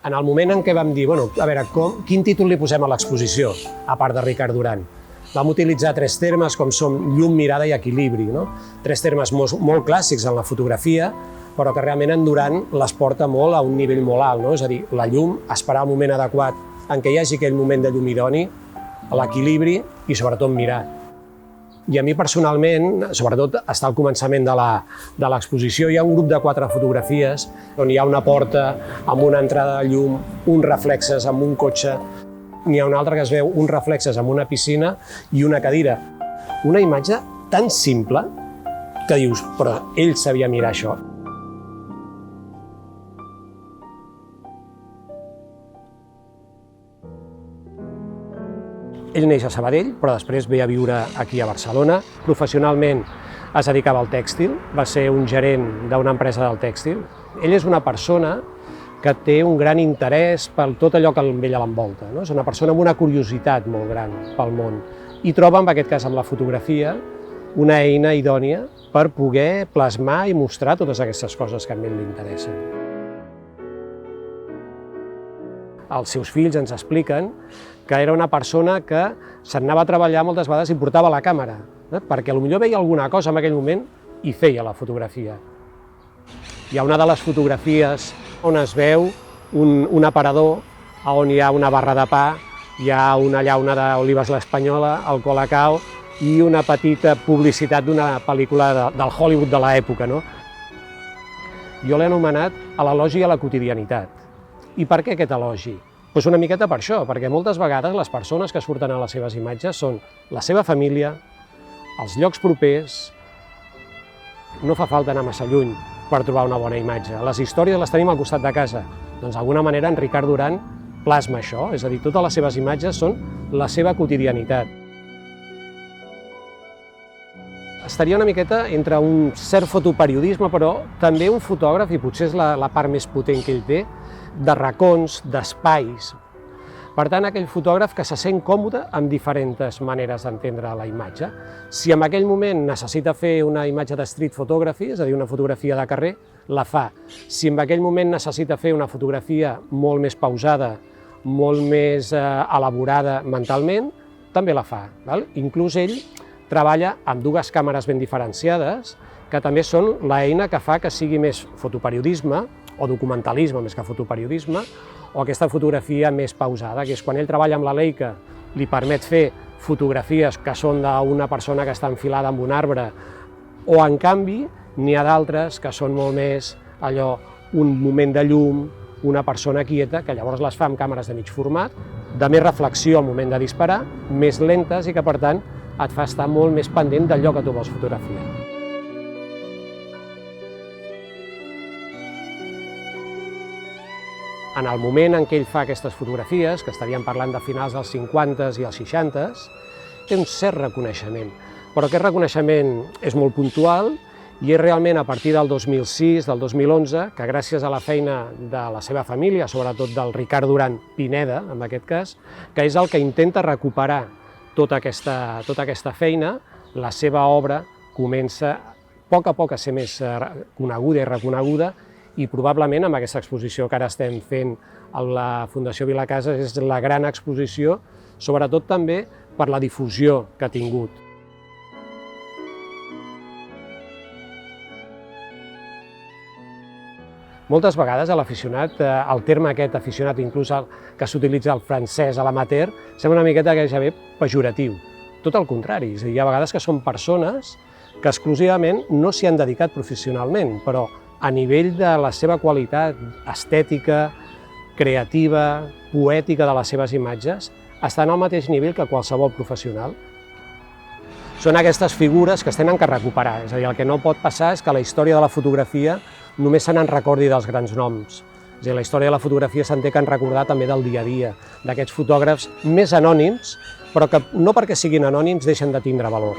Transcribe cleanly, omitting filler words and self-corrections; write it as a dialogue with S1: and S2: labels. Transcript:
S1: En el moment en què vam dir, bueno, a veure, quin títol li posem a l'exposició, a part de Ricard Duran? Vam utilitzar tres termes com són llum, mirada i equilibri, no? Tres termes molt clàssics en la fotografia, però que realment en Duran les porta molt a un nivell molt alt, no? És a dir, la llum, esperar el moment adequat en què hi hagi aquell moment de llum idoni, l'equilibri i sobretot mirar. I a mi personalment, sobretot està al començament de l'exposició, hi ha un grup de 4 fotografies on hi ha una porta amb una entrada de llum, uns reflexes amb un cotxe, n'hi ha una altra que es veu uns reflexes amb una piscina i una cadira. Una imatge tan simple que dius, però ell sabia mirar això. Ell neix a Sabadell, però després ve a viure aquí a Barcelona. Professionalment es dedicava al tèxtil, va ser un gerent d'una empresa del tèxtil. Ell és una persona que té un gran interès per tot allò que amb ella l'envolta, no? És una persona amb una curiositat molt gran pel món i troba, en aquest cas amb la fotografia, una eina idònia per poder plasmar i mostrar totes aquestes coses que a ell li interessen. Els seus fills ens expliquen que era una persona que se'n anava a treballar moltes vegades i portava la càmera, perquè potser veia alguna cosa en aquell moment i feia la fotografia. Hi ha una de les fotografies on es veu un aparador on hi ha una barra de pa, hi ha una llauna d'olives l'espanyola, el Colacao i una petita publicitat d'una pel·lícula del Hollywood de l'època, no? Jo l'he anomenat l'elogi a la quotidianitat. I per què aquest elogi? Doncs una miqueta per això, perquè moltes vegades les persones que surten a les seves imatges són la seva família, els llocs propers. No fa falta anar massa lluny per trobar una bona imatge. Les històries les tenim al costat de casa. Doncs d'alguna manera en Ricard Duran plasma això, és a dir, totes les seves imatges són la seva quotidianitat. Estaria una miqueta entre un cert fotoperiodisme, però també un fotògraf, i potser és la part més potent que ell té, de racons, d'espais. Per tant, aquell fotògraf que se sent còmode amb diferents maneres d'entendre la imatge. Si en aquell moment necessita fer una imatge de street photography, és a dir, una fotografia de carrer, la fa. Si en aquell moment necessita fer una fotografia molt més pausada, molt més elaborada mentalment, també la fa. Inclús ell treballa amb 2 càmeres ben diferenciades, que també són l'eina que fa que sigui més fotoperiodisme, o documentalisme més que fotoperiodisme, o aquesta fotografia més pausada, que és quan ell treballa amb la Leica, li permet fer fotografies que són d'una persona que està enfilada amb un arbre, o en canvi n'hi ha d'altres que són molt més allò, un moment de llum, una persona quieta, que llavors les fa amb càmeres de mig format, de més reflexió al moment de disparar, més lentes i que per tant et fa estar molt més pendent d'allò que tu vols fotografiar. En el moment en què ell fa aquestes fotografies, que estaríem parlant de finals dels 50s i els 60s, té un cert reconeixement. Però aquest reconeixement és molt puntual i és realment a partir del 2006, del 2011, que gràcies a la feina de la seva família, sobretot del Ricard Duran Pineda, en aquest cas, que és el que intenta recuperar tota aquesta feina, la seva obra comença a poc a ser més coneguda i reconeguda, i probablement amb aquesta exposició que ara estem fent a la Fundació Vilacases és la gran exposició, sobretot també per la difusió que ha tingut. Moltes vegades a l'aficionat, el terme aquest aficionat, inclús que s'utilitza el francès a l'amateur, sembla una miqueta gairebé pejoratiu. Tot el contrari, és a dir, hi ha vegades que són persones que exclusivament no s'hi han dedicat professionalment, però a nivell de la seva qualitat estètica, creativa, poètica de les seves imatges, estan al mateix nivell que qualsevol professional. Són aquestes figures que es tenen que recuperar, és a dir, el que no pot passar és que la història de la fotografia només se n'en recordi dels grans noms. És a dir, la història de la fotografia se'n té que recordar també del dia a dia, d'aquests fotògrafs més anònims, però que no perquè siguin anònims deixen de tindre valor.